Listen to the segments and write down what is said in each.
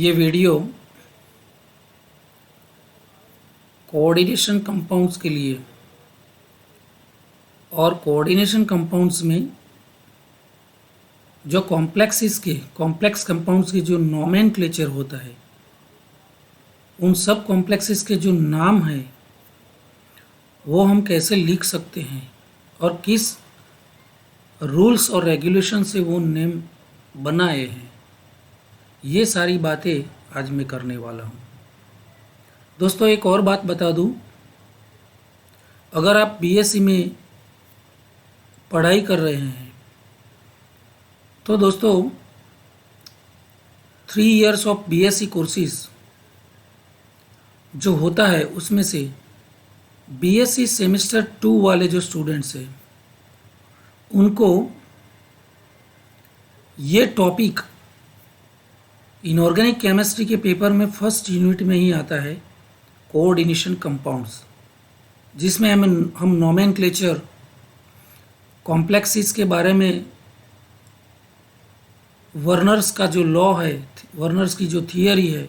ये video coordination compounds के लिए और कोऑर्डिनेशन कंपाउंड्स में जो कॉम्प्लेक्स कंपाउंड्स के जो नोमेनक्लेचर होता है, उन सब कॉम्प्लेक्सेस के जो नाम है वो हम कैसे लिख सकते हैं और किस रूल्स और रेगुलेशन से वो नेम बनाए हैं, ये सारी बातें आज मैं करने वाला हूँ। दोस्तों, एक और बात बता दूँ, अगर आप बीएससी में पढ़ाई कर रहे हैं तो दोस्तों 3 इयर्स ऑफ बीएससी कोर्सेज जो होता है उसमें से बीएससी सेमेस्टर 2 वाले जो स्टूडेंट्स हैं उनको ये टॉपिक इनऑर्गेनिक केमिस्ट्री के पेपर में फर्स्ट यूनिट में ही आता है, कोऑर्डिनेशन कंपाउंड्स, जिसमें हम नोमेनक्लेचर कॉम्प्लेक्सेस के बारे में, वर्नर्स का जो लॉ है, वर्नर्स की जो थियरी है,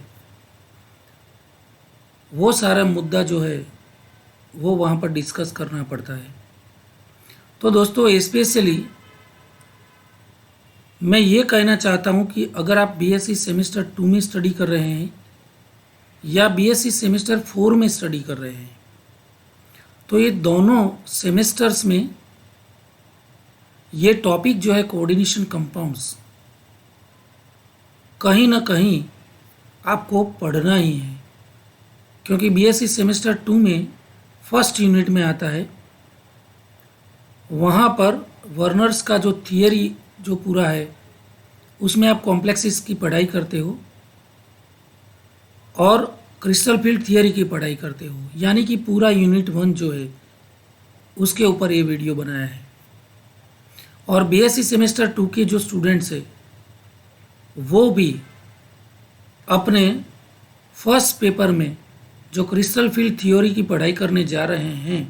वो सारा मुद्दा जो है वो वहाँ पर डिस्कस करना पड़ता है। तो दोस्तों, स्पेशली मैं ये कहना चाहता हूँ कि अगर आप बीएससी सेमेस्टर 2 में स्टडी कर रहे हैं या बीएससी सेमेस्टर 4 में स्टडी कर रहे हैं, तो ये दोनों सेमेस्टर्स में ये टॉपिक जो है कोऑर्डिनेशन कंपाउंड्स कहीं ना कहीं आपको पढ़ना ही है, क्योंकि बीएससी सेमेस्टर 2 में फर्स्ट यूनिट में आता है। वहाँ पर वर्नर्स का जो थियरी जो पूरा है उसमें आप कॉम्प्लेक्सेस की पढ़ाई करते हो और क्रिस्टल फील्ड थियरी की पढ़ाई करते हो, यानी कि पूरा यूनिट 1 जो है उसके ऊपर ये वीडियो बनाया है। और बीएससी सेमेस्टर 2 के जो स्टूडेंट्स हैं वो भी अपने फर्स्ट पेपर में जो क्रिस्टल फील्ड थ्योरी की पढ़ाई करने जा रहे हैं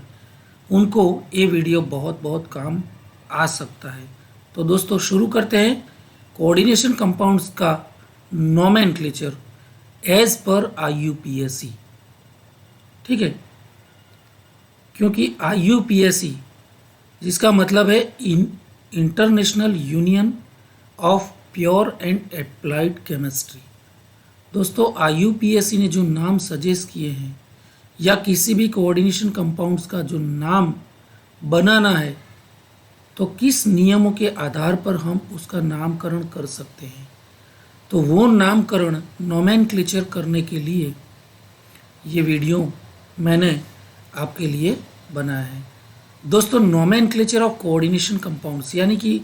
उनको ये वीडियो बहुत बहुत काम आ सकता है। तो दोस्तों, शुरू करते हैं कोऑर्डिनेशन कंपाउंड्स का नोमेनक्लेचर एज पर IUPAC। ठीक है, क्योंकि IUPAC जिसका मतलब है international union of pure and applied chemistry. दोस्तों, IUPAC ने जो नाम सजेस्ट किए हैं या किसी भी कोऑर्डिनेशन कंपाउंड्स का जो नाम बनाना है तो किस नियमों के आधार पर हम उसका नामकरण कर सकते हैं, तो वो नामकरण नोमेनक्लेचर करने के लिए ये वीडियो मैंने आपके लिए बनाया है। दोस्तों, नोमेनक्लेचर ऑफ कोऑर्डिनेशन कंपाउंड्स, यानी कि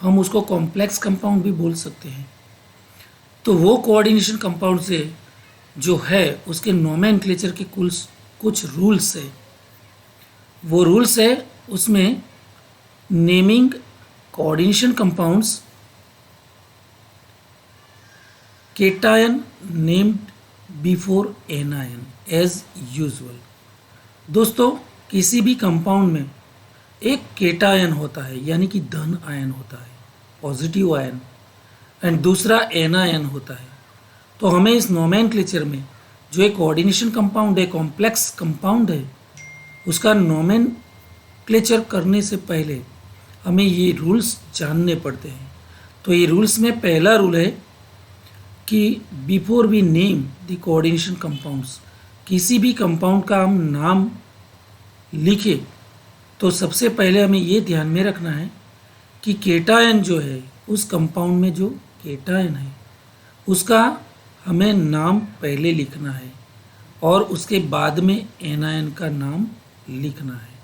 हम उसको कॉम्प्लेक्स कंपाउंड भी बोल सकते हैं, तो वो कोऑर्डिनेशन कंपाउंड से जो है उसके नोमेनक्लेचर के कुछ रूल्स है। वो रूल्स है, उसमें naming coordination compounds, cation named before anion as usual. दोस्तों, किसी भी कंपाउंड में एक केटायन होता है, यानी कि धन आयन होता है, पॉजिटिव आयन, एंड दूसरा एनायन होता है। तो हमें इस नोमेनक्लेचर में जो एक कोऑर्डिनेशन कंपाउंड है, कॉम्प्लेक्स कंपाउंड है, उसका नोमेनक्लेचर करने से पहले हमें ये रूल्स जानने पड़ते हैं। तो ये रूल्स में पहला रूल है कि before we name the coordination compounds, किसी भी कंपाउंड का हम नाम लिखे तो सबसे पहले हमें ये ध्यान में रखना है कि केटायन जो है, उस कंपाउंड में जो केटायन है उसका हमें नाम पहले लिखना है और उसके बाद में एनायन का नाम लिखना है।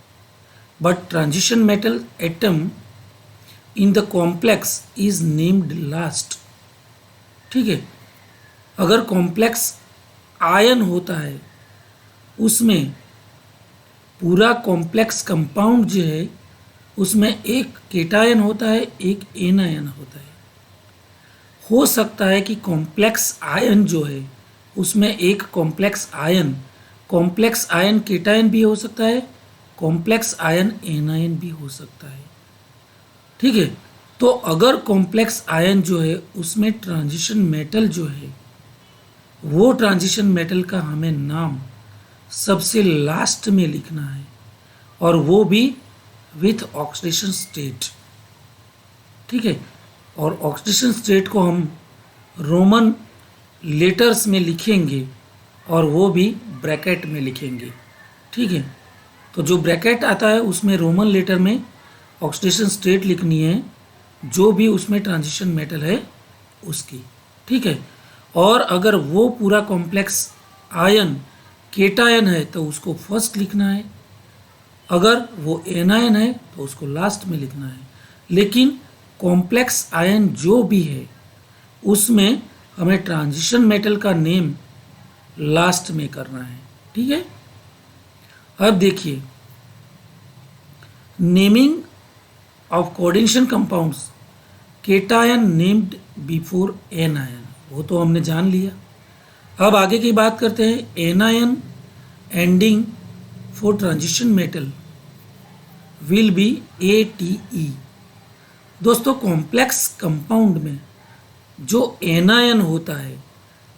But transition metal atom in the complex is named last. ठीक है, अगर कॉम्प्लेक्स आयन होता है उसमें पूरा कॉम्प्लेक्स कंपाउंड जो है उसमें एक केटायन होता है, एक एनायन होता है। हो सकता है कि कॉम्प्लेक्स आयन जो है उसमें एक कॉम्प्लेक्स आयन केटायन भी हो सकता है, कॉम्प्लेक्स आयन एनायन भी हो सकता है। ठीक है, तो अगर कॉम्प्लेक्स आयन जो है उसमें ट्रांजिशन मेटल जो है वो ट्रांजिशन मेटल का हमें नाम सबसे लास्ट में लिखना है, और वो भी विथ ऑक्सीडेशन स्टेट। ठीक है, और ऑक्सीडेशन स्टेट को हम रोमन लेटर्स में लिखेंगे और वो भी ब्रैकेट में लिखेंगे। ठीक है, तो जो ब्रैकेट आता है उसमें रोमन लेटर में ऑक्सीडेशन स्टेट लिखनी है, जो भी उसमें ट्रांजिशन मेटल है उसकी। ठीक है, और अगर वो पूरा कॉम्प्लेक्स आयन केटायन है तो उसको फर्स्ट लिखना है, अगर वो एनायन है तो उसको लास्ट में लिखना है। लेकिन कॉम्प्लेक्स आयन जो भी है उसमें हमें ट्रांजिशन मेटल का नेम लास्ट में करना है। ठीक है, अब देखिए, naming of coordination compounds cation named before anion, वो तो हमने जान लिया। अब आगे की बात करते हैं, anion ending for transition metal will be ATE। दोस्तों, कॉम्प्लेक्स कंपाउंड में जो एनायन होता है,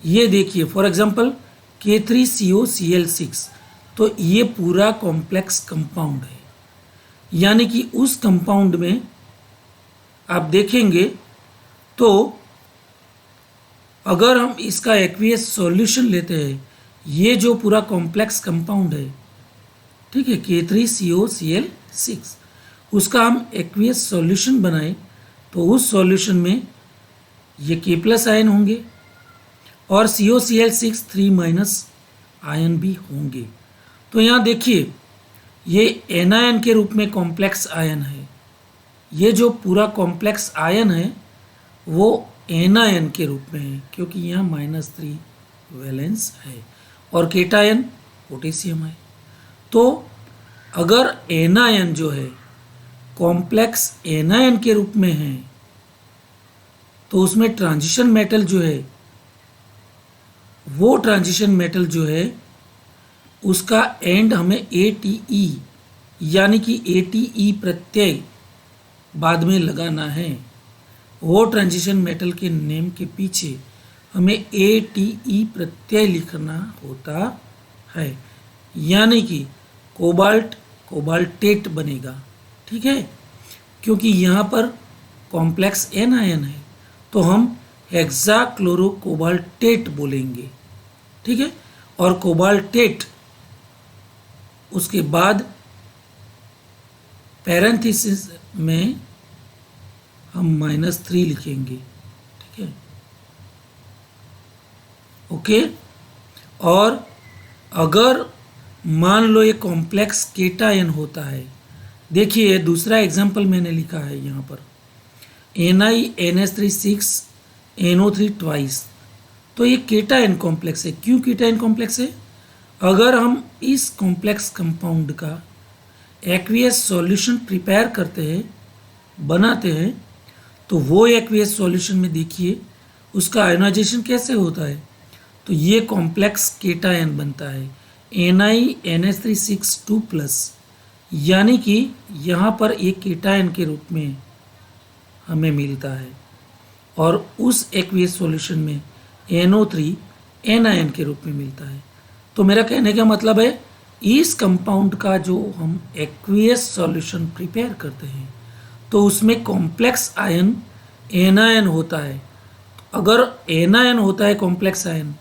ये देखिए फॉर एग्जांपल K3COCl6, तो ये पूरा कॉम्प्लेक्स कंपाउंड है, यानी कि उस कंपाउंड में आप देखेंगे तो अगर हम इसका एक्वियस सॉल्यूशन लेते हैं, ये जो पूरा कॉम्प्लेक्स कंपाउंड है, ठीक है, K3COCl6, उसका हम एक्वियस सॉल्यूशन बनाए तो उस सॉल्यूशन में ये K+ आयन होंगे और COCl6 3- आयन भी होंगे। तो यहाँ देखिए, ये एनायन के रूप में कॉम्प्लेक्स आयन है, ये जो पूरा कॉम्प्लेक्स आयन है वो एनायन के रूप में है, क्योंकि यहाँ -3 वैलेंस है और केटायन पोटेशियम है। तो अगर एनायन जो है कॉम्प्लेक्स एनायन के रूप में है तो उसमें ट्रांजिशन मेटल जो है, वो ट्रांजिशन मेटल जो है उसका एंड हमें ATE यानी कि ATE प्रत्यय बाद में लगाना है। वो ट्रांजिशन मेटल के नेम के पीछे हमें ATE प्रत्यय लिखना होता है, यानी कि कोबाल्ट कोबाल्टेट बनेगा। ठीक है, क्योंकि यहाँ पर कॉम्प्लेक्स एनायन है तो हम हेक्साक्लोरोकोबाल्टेट बोलेंगे। ठीक है, और कोबाल्टेट उसके बाद पैरेंथेसिस में हम -3 लिखेंगे। ठीक है, ओके। और अगर मान लो ये कॉम्प्लेक्स केटायन होता है, देखिए दूसरा एग्जांपल मैंने लिखा है यहाँ पर NiNH3 NO3 ट्वाइस, तो ये केटायन कॉम्प्लेक्स है। क्यों केटायन कॉम्प्लेक्स है? अगर हम इस कॉम्प्लेक्स कंपाउंड का एक्वियस सॉल्यूशन प्रिपेयर करते हैं, बनाते हैं, तो वो एक्वियस सॉल्यूशन में देखिए उसका आयोनाइजेशन कैसे होता है, तो ये कॉम्प्लेक्स केटायन बनता है NiNH3 यानी कि यहाँ पर एक केटायन के रूप में हमें मिलता है और उस एक्वियस सॉल्यूशन में NO3 एनायन के रूप में मिलता है। तो मेरा कहने का मतलब है, इस कंपाउंड का जो हम एक्वियस सॉल्यूशन प्रिपेयर करते हैं तो उसमें कॉम्प्लेक्स आयन एनायन होता है। अगर एनायन होता है कॉम्प्लेक्स आयन,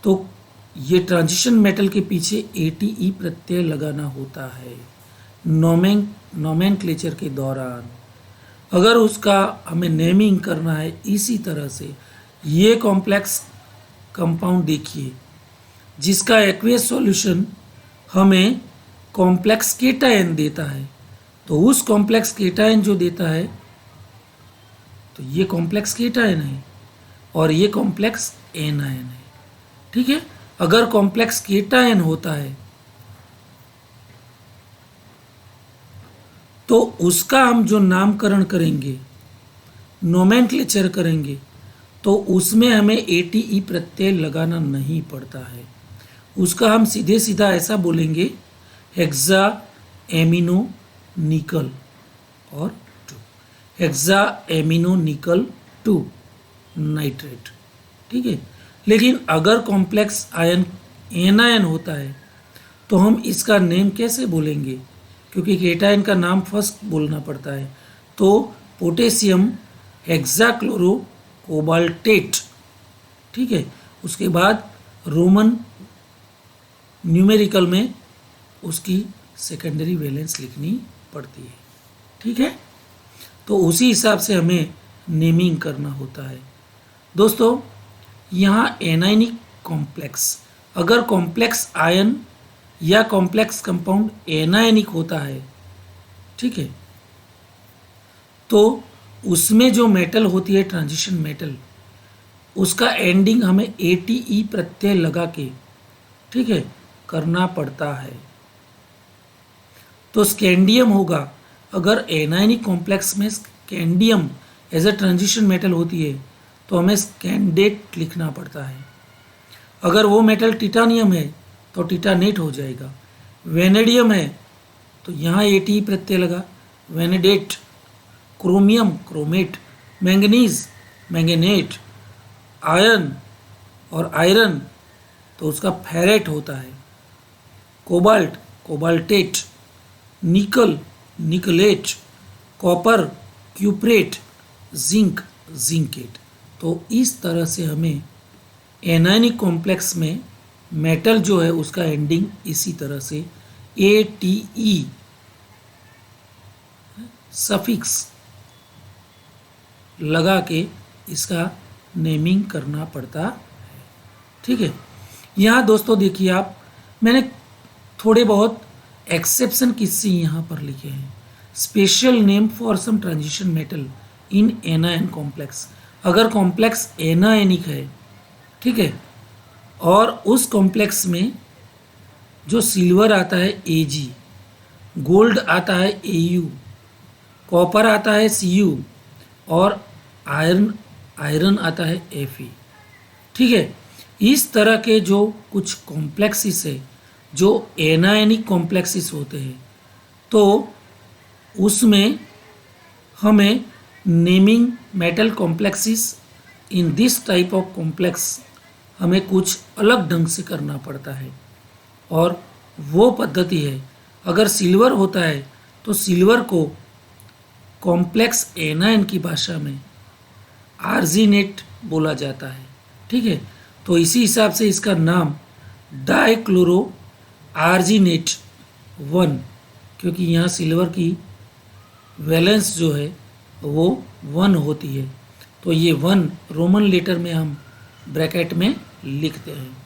तो ये ट्रांजिशन मेटल के पीछे ATE प्रत्यय लगाना होता है नोमेनक्लेचर के दौरान। अगर उसका हमें नेमिंग करना है इसी तरह से, ये कॉम्प्लेक्स कंपाउंड देखिए जिसका एक्वियस सॉल्यूशन हमें कॉम्प्लेक्स केटायन देता है, तो उस कॉम्प्लेक्स केटायन जो देता है, तो ये कॉम्प्लेक्स केटायन है और ये कॉम्प्लेक्स एनायन है। ठीक है, अगर कॉम्प्लेक्स केटायन होता है तो उसका हम जो नामकरण करेंगे, नोमेनक्लेचर करेंगे, तो उसमें हमें ATE प्रत्यय लगाना नहीं पड़ता है। उसका हम सीधे सीधा ऐसा बोलेंगे हेक्सा एमिनो निकल और 2, हेक्सा एमिनो निकल 2 नाइट्रेट। ठीक है, लेकिन अगर कॉम्प्लेक्स आयन एनायन होता है तो हम इसका नेम कैसे बोलेंगे, क्योंकि केटायन का नाम फर्स्ट बोलना पड़ता है। तो पोटेशियम हेक्साक्लोरो कोबाल्टेट, ठीक है। उसके बाद रोमन न्यूमेरिकल में उसकी सेकेंडरी वैलेंस लिखनी पड़ती है, ठीक है। तो उसी हिसाब से हमें नेमिंग करना होता है। दोस्तों, यहाँ एनायनिक कॉम्प्लेक्स, अगर कॉम्प्लेक्स आयन या कॉम्प्लेक्स कंपाउंड एनायनिक होता है, ठीक है, तो उसमें जो मेटल होती है ट्रांजिशन मेटल, उसका एंडिंग हमें ATE प्रत्यय लगा के, ठीक है, करना पड़ता है। तो स्कैंडियम होगा, अगर एनायनिक कॉम्प्लेक्स में scandium as a transition metal होती है तो हमें स्कैंडेट लिखना पड़ता है। अगर वो मेटल टिटानियम है तो टिटानेट हो जाएगा। वेनेडियम है तो यहाँ ATE प्रत्यय लगा, vanadate. Chromium chromate, manganese manganate, iron और आयरन तो उसका फेरेट होता है। Cobalt cobaltate, nickel nickelate, copper cuprate, zinc zincate. तो इस तरह से हमें एनायनिक कॉम्प्लेक्स में मेटल जो है उसका एंडिंग इसी तरह से ATE सफिक्स लगा के इसका नेमिंग करना पड़ता है, ठीक है। यहाँ दोस्तों देखिए आप, मैंने थोड़े बहुत एक्सेप्शन किस्से यहाँ पर लिखे हैं। Special name for some transition metal in anion complex, अगर कॉम्प्लेक्स एनायनिक है, ठीक है, और उस कॉम्प्लेक्स में जो सिल्वर आता है Ag, गोल्ड आता है Au, कॉपर आता है Cu और आयरन आता है Fe, ठीक है। इस तरह के जो कुछ कॉम्प्लेक्सिस है जो एनायनिक कॉम्प्लेक्सिस होते हैं, तो उसमें हमें naming metal complexes in this type of complex हमें कुछ अलग ढंग से करना पड़ता है। और वो पद्धति है, अगर सिल्वर होता है तो सिल्वर को कॉम्प्लेक्स एनायन की भाषा में आर्जिनेट बोला जाता है, ठीक है। तो इसी हिसाब से इसका नाम डाइक्लोरो आर्जिनेट 1, क्योंकि यहाँ सिल्वर की वैलेंस जो है वो 1 होती है, तो ये 1 रोमन लेटर में हम ब्रैकेट में लिखते हैं।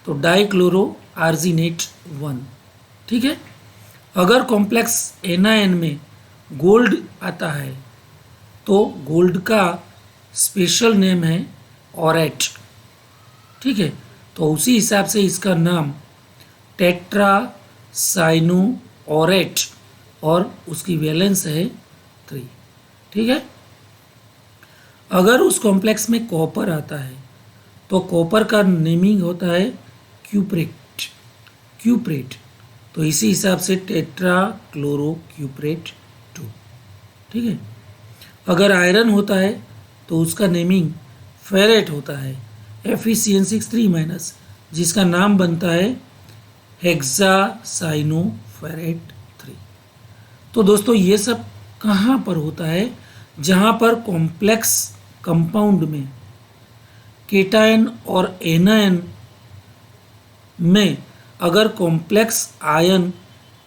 तो डाइक्लोरो आर्जिनेट 1, ठीक है। अगर कॉम्प्लेक्स एनायन में गोल्ड आता है तो गोल्ड का स्पेशल नेम है ऑरेट, ठीक है। तो उसी हिसाब से इसका नाम टेट्रा साइनो ऑरेट और उसकी वैलेंस है 3, ठीक है। अगर उस कॉम्प्लेक्स में कॉपर आता है तो कॉपर का नेमिंग होता है क्यूप्रेट। तो इसी हिसाब से टेट्रा क्लोरो क्यूप्रेट 2, ठीक है। अगर आयरन होता है तो उसका नेमिंग फेरेट होता है FeCN6 3-, जिसका नाम बनता है हेक्सासाइनोफेरेट 3। तो दोस्तों ये सब कहाँ पर होता है, जहाँ पर कॉम्प्लेक्स कंपाउंड में केटायन और एनायन में अगर कॉम्प्लेक्स आयन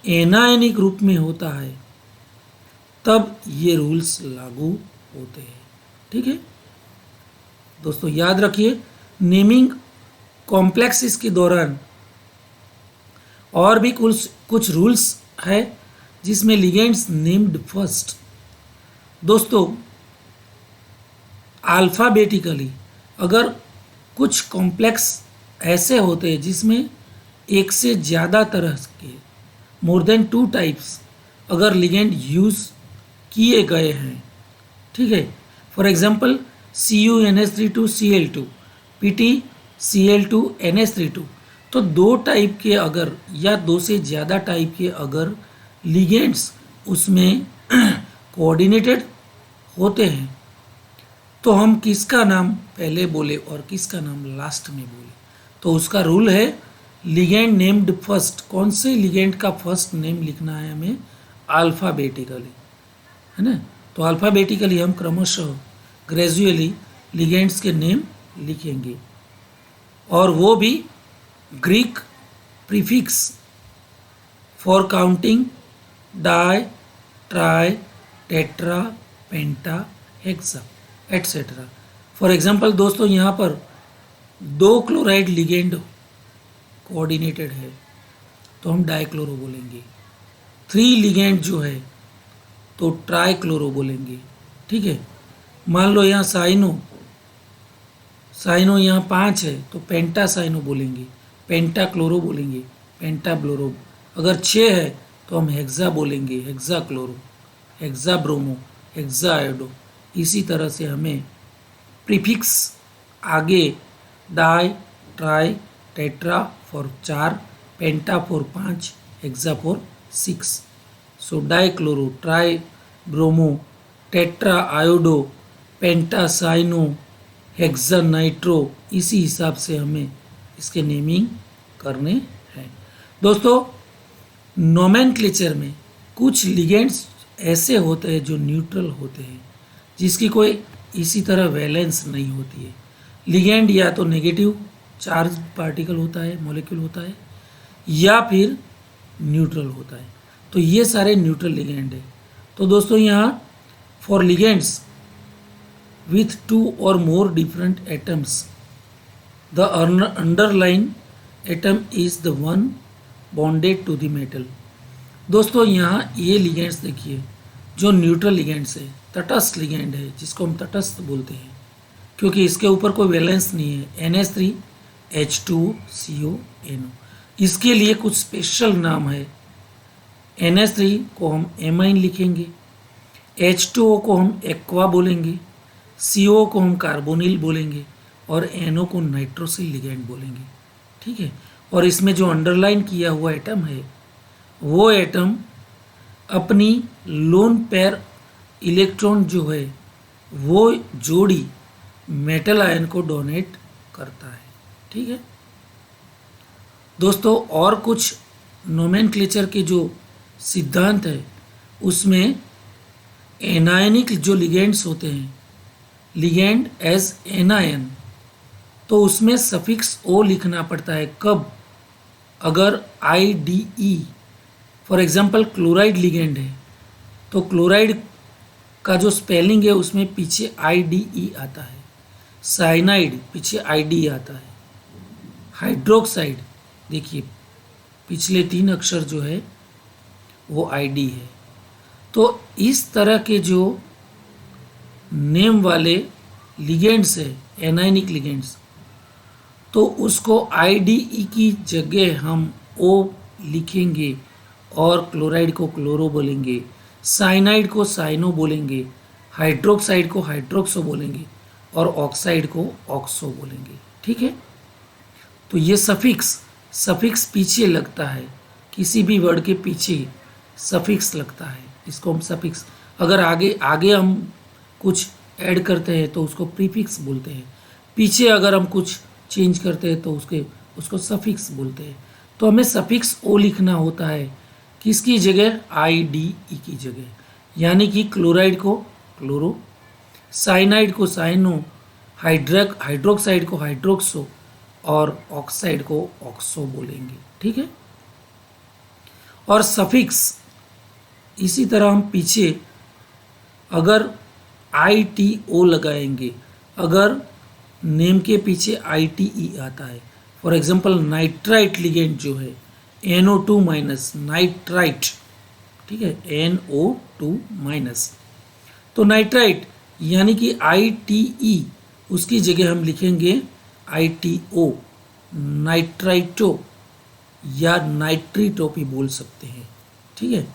एनायनिक रूप में होता है तब ये रूल्स लागू होते हैं, ठीक है। दोस्तों याद रखिए, नेमिंग कॉम्प्लेक्सिस के दौरान और भी कुछ रूल्स है जिसमें लिगेंड्स नेम्ड फर्स्ट। दोस्तों अल्फ़ाबेटिकली अगर कुछ कॉम्प्लेक्स ऐसे होते हैं जिसमें एक से ज़्यादा तरह के मोर देन 2 टाइप्स अगर लिगेंड यूज़ किए गए हैं, ठीक है। फॉर एग्जांपल CuNH32Cl2, PtCl2NH32, तो 2 टाइप के अगर या 2 से ज़्यादा टाइप के अगर लिगेंड्स उसमें कोऑर्डिनेटेड होते हैं तो हम किसका नाम पहले बोले और किसका नाम लास्ट में बोले, तो उसका रूल है लिगेंड नेम्ड फर्स्ट। कौन से लिगेंड का फर्स्ट नेम लिखना है हमें, अल्फ़ाबेटिकली, है ना। तो अल्फ़ाबेटिकली हम क्रमशः ग्रेजुअली लिगेंड्स के नेम लिखेंगे, और वो भी Greek prefix for counting di, tri, tetra, penta, hexa etcetera. For example दोस्तों, यहाँ पर 2 क्लोराइड लिगेंड कोऑर्डिनेटेड है तो हम डाइक्लोरो बोलेंगे। 3 लिगेंड जो है तो ट्राई क्लोरो बोलेंगे, ठीक है। मान लो यहाँ साइनो यहाँ 5 है तो पेंटा साइनो बोलेंगे, पेंटा क्लोरो बोलेंगे, पेंटा ब्लोरो। अगर 6 है तो हम हेक्सा बोलेंगे, hexa chloro, hexa bromo, hexa iodo. इसी तरह से हमें प्रीफिक्स आगे di, tri, tetra for 4, penta for 5, hexa for 6। So di chloro, tri bromo, tetra iodo, penta cyano, hexa nitro, इसी हिसाब से हमें इसके नेमिंग करने हैं। दोस्तों, नोमेनक्लेचर में कुछ लिगेंड्स ऐसे होते हैं जो न्यूट्रल होते हैं, जिसकी कोई इसी तरह वैलेंस नहीं होती है। लिगेंड या तो नेगेटिव चार्ज पार्टिकल होता है, मॉलिक्यूल होता है, या फिर न्यूट्रल होता है। तो ये सारे न्यूट्रल लिगेंड है। तो दोस्तों, यहाँ for ligands with 2 or more different atoms, the underlying atom is the one bonded to the metal। दोस्तों, यहाँ ये लिगेंड्स देखिए जो न्यूट्रल लिगेंड्स है, तटस्थ लिगेंड है, जिसको हम तटस्थ बोलते हैं क्योंकि इसके ऊपर कोई वैलेंस नहीं है। NH3 H2O CO NO, इसके लिए कुछ स्पेशल नाम है। NH3 को हम एमाइन लिखेंगे, H2O को हम एक्वा बोलेंगे, CO को हम कार्बोनिल बोलेंगे, और NO को नाइट्रोसिल लिगेंड बोलेंगे, ठीक है। और इसमें जो अंडरलाइन किया हुआ एटम है वो एटम अपनी लोन पेयर इलेक्ट्रॉन जो है वो जोड़ी मेटल आयन को डोनेट करता है, ठीक है। दोस्तों, और कुछ नोमेनक्लेचर के जो सिद्धांत है उसमें एनायनिक जो लिगेंड्स होते हैं, लिगेंड एज एनायन, तो उसमें सफिक्स ओ लिखना पड़ता है। कब? अगर IDE, for example chloride ligand है तो क्लोराइड का जो स्पेलिंग है उसमें पीछे IDE आता है, साइनाइड पीछे ID आता है, हाइड्रोक्साइड देखिए पिछले 3 अक्षर जो है वो ID है। तो इस तरह के जो नेम वाले लिगेंड्स है, एनायनिक लिगेंड्स, तो उसको IDE की जगह हम O लिखेंगे और क्लोराइड को क्लोरो बोलेंगे, साइनाइड को साइनो बोलेंगे, हाइड्रोक्साइड को हाइड्रोक्सो बोलेंगे, और ऑक्साइड को ऑक्सो बोलेंगे, ठीक है। तो ये सफिक्स पीछे लगता है, किसी भी वर्ड के पीछे सफिक्स लगता है, इसको हम सफिक्स। अगर आगे हम कुछ ऐड करते हैं तो उसको प्रीफिक्स बोलते हैं, पीछे अगर हम कुछ चेंज करते हैं तो उसको सफिक्स बोलते हैं। तो हमें सफिक्स ओ लिखना होता है किसकी जगह? IDE की जगह, यानी कि क्लोराइड को क्लोरो, साइनाइड को साइनो, हाइड्रोक्साइड को हाइड्रोक्सो, और ऑक्साइड को ऑक्सो बोलेंगे, ठीक है। और सफिक्स इसी तरह हम पीछे अगर ITO लगाएंगे, अगर नेम के पीछे ITE आता है, फॉर एग्जांपल नाइट्राइट लिगेंड जो है NO2 माइनस, नाइट्राइट, ठीक है, NO2 माइनस, तो नाइट्राइट यानी कि ITE, उसकी जगह हम लिखेंगे ITO, नाइट्राइटो या नाइट्रीटो भी बोल सकते हैं, ठीक है।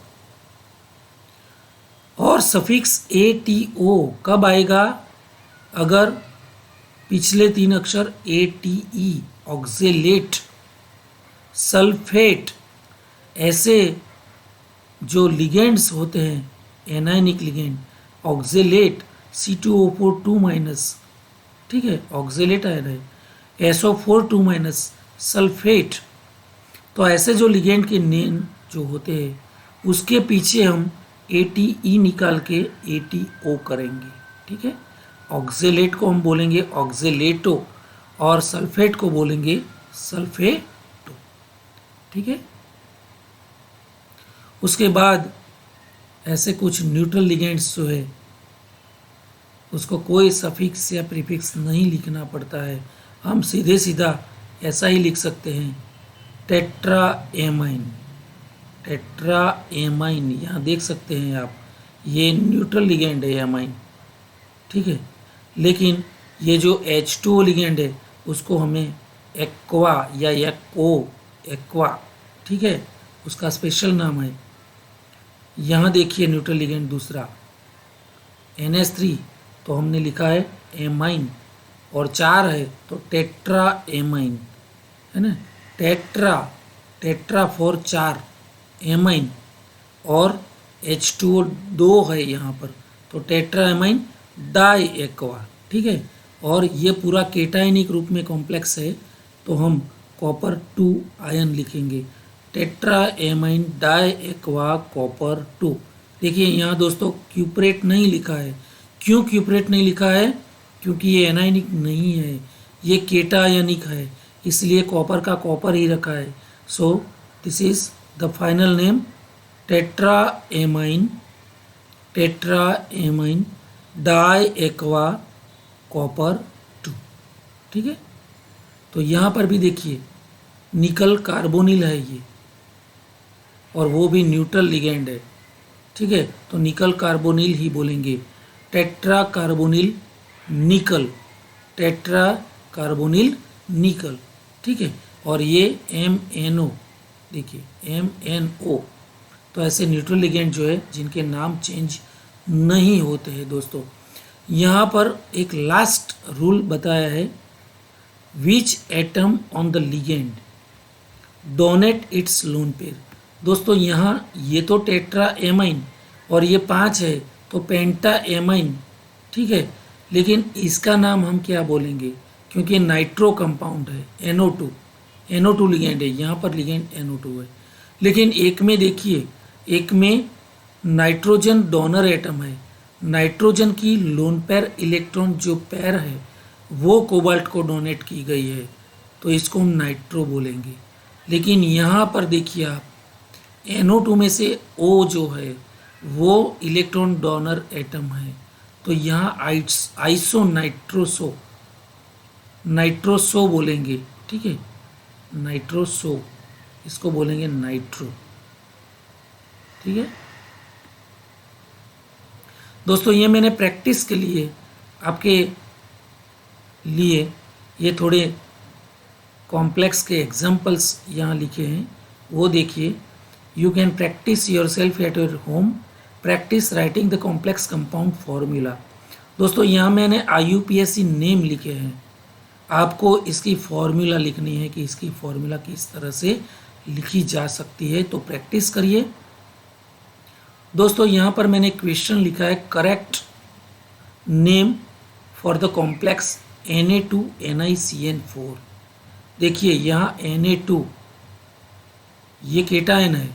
और सफिक्स ATO कब आएगा? अगर पिछले 3 अक्षर ATE, ऑक्जेलेट, सल्फेट, ऐसे जो लिगेंड्स होते हैं anionic ligand, oxalate, C2O4 2 minus, ठीक है, ऑक्जेलेट आयन है, SO4 2 माइनस सल्फेट। तो ऐसे जो लिगेंड के नेम जो होते हैं उसके पीछे हम ATE निकाल के ATO करेंगे, ठीक है। ऑक्जेलेट को हम बोलेंगे ऑक्जेलेटो और सल्फेट को बोलेंगे सल्फेटो, ठीक है। उसके बाद ऐसे कुछ न्यूट्रल लिगेंड्स जो है उसको कोई सफिक्स या प्रीफिक्स नहीं लिखना पड़ता है, हम सीधे सीधा ऐसा ही लिख सकते हैं, टेट्रा एमाइन। टेट्रा एमाइन यहाँ देख सकते हैं आप, ये न्यूट्रल लिगेंड है एमाइन, ठीक है। लेकिन ये जो H2O लिगेंड है उसको हमें एक्वा या एक्को एक्वा, ठीक है, उसका स्पेशल नाम है। यहाँ देखिए न्यूट्रल लिगेंड दूसरा NH3, तो हमने लिखा है एमाइन, और 4 है तो टेट्रा एमाइन, है ना। टेट्रा, टेट्रा फॉर 4 एमाइन, और H2O 2 है यहाँ पर, तो टेट्रा एमाइन डाई एक्वा, ठीक है। और ये पूरा केटायनिक रूप में कॉम्प्लेक्स है तो हम कॉपर 2 आयन लिखेंगे, tetra amine di aqua copper 2। देखिए यहाँ दोस्तों क्यूप्रेट नहीं लिखा है, क्यों क्यूप्रेट नहीं लिखा है? क्योंकि ये एनायनिक नहीं है, ये केटायनिक है, इसलिए कॉपर का कॉपर ही रखा है। So this is the final name, tetra amine, tetra amine di aqua copper 2, ठीक है। तो यहाँ पर भी देखिए निकल कार्बोनिल है ये, और वो भी न्यूट्रल लिगेंड है, ठीक है। तो निकल कार्बोनिल ही बोलेंगे, टेट्रा कार्बोनिल निकल, टेट्रा कार्बोनिल निकल, ठीक है। और ये MNO, देखिए MNO। तो ऐसे न्यूट्रल लिगेंड जो है जिनके नाम चेंज नहीं होते हैं दोस्तों। यहाँ पर एक लास्ट रूल बताया है, which atom on the ligand donate its lone pair. दोस्तों यहाँ ये तो टेट्रा एमाइन और ये 5 है तो पेंटा एमाइन, ठीक है। लेकिन इसका नाम हम क्या बोलेंगे, क्योंकि नाइट्रो कंपाउंड है, NO2, NO2 लिगेंड है, यहाँ पर लिगेंड NO2 है। लेकिन एक में देखिए, एक में नाइट्रोजन डोनर एटम है, नाइट्रोजन की लोन पेयर इलेक्ट्रॉन जो पेयर है वो कोबाल्ट को डोनेट की गई है, तो इसको हम नाइट्रो बोलेंगे। लेकिन यहाँ पर देखिए आप, NO2 में से O जो है वो इलेक्ट्रॉन डोनर एटम है, तो यहाँ आइसो नाइट्रोसो, नाइट्रोसो बोलेंगे, ठीक है, नाइट्रोसो, इसको बोलेंगे नाइट्रो, ठीक है। दोस्तों ये मैंने प्रैक्टिस के लिए आपके लिए ये थोड़े कॉम्प्लेक्स के एग्जाम्पल्स यहाँ लिखे हैं, वो देखिए। You can practice your self at your home, practice writing the complex compound formula. दोस्तों यहाँ मैंने IUPAC नेम लिखे हैं, आपको इसकी फॉर्मूला लिखनी है कि इसकी फॉर्मूला किस तरह से लिखी जा सकती है, तो प्रैक्टिस करिए। दोस्तों यहाँ पर मैंने क्वेश्चन लिखा है, correct name for the complex Na2NiCN4। देखिए यहाँ Na2 ये केटायन है,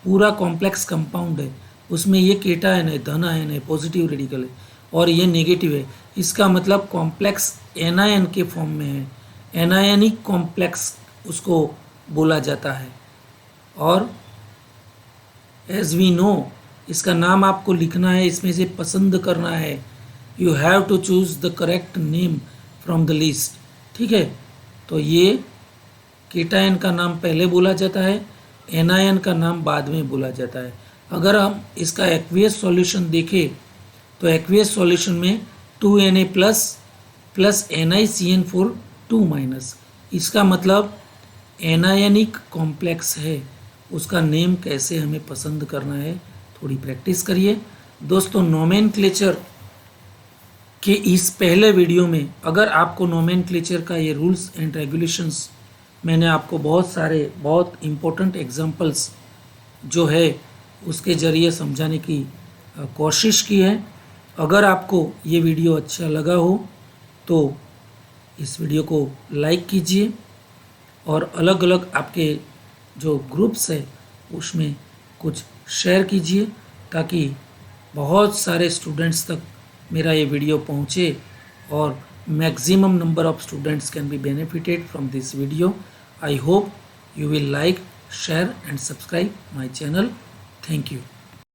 पूरा कॉम्प्लेक्स कंपाउंड है, उसमें ये केटायन है, धन आयन है, पॉजिटिव रेडिकल है, और ये नेगेटिव है। इसका मतलब कॉम्प्लेक्स एनायन के फॉर्म में है, एनायनिक कॉम्प्लेक्स उसको बोला जाता है। और एज वी नो, इसका नाम आपको लिखना है, इसमें से पसंद करना है, you have to choose the correct name from the list, ठीक है। तो ये केटायन का नाम पहले बोला जाता है, एनायन का नाम बाद में बोला जाता है। अगर हम इसका एक्वियस सॉल्यूशन देखें तो एक्वियस सॉल्यूशन में 2Na प्लस NiCN4 2-, इसका मतलब एनायनिक कॉम्प्लेक्स है, उसका नेम कैसे हमें पसंद करना है, थोड़ी प्रैक्टिस करिए। दोस्तों नोमेनक्लेचर के इस पहले वीडियो में अगर आपको नोमेनक्लेचर का ये रूल्स एंड रेगुलेशंस, मैंने आपको बहुत सारे बहुत इम्पोर्टेंट एग्जांपल्स जो है उसके ज़रिए समझाने की कोशिश की है। अगर आपको ये वीडियो अच्छा लगा हो तो इस वीडियो को लाइक कीजिए और अलग अलग आपके जो ग्रुप्स है उसमें कुछ शेयर कीजिए ताकि बहुत सारे स्टूडेंट्स तक मेरा ये वीडियो पहुँचे और maximum number of students can be benefited from this video. I hope you will like, share and subscribe my channel. Thank you.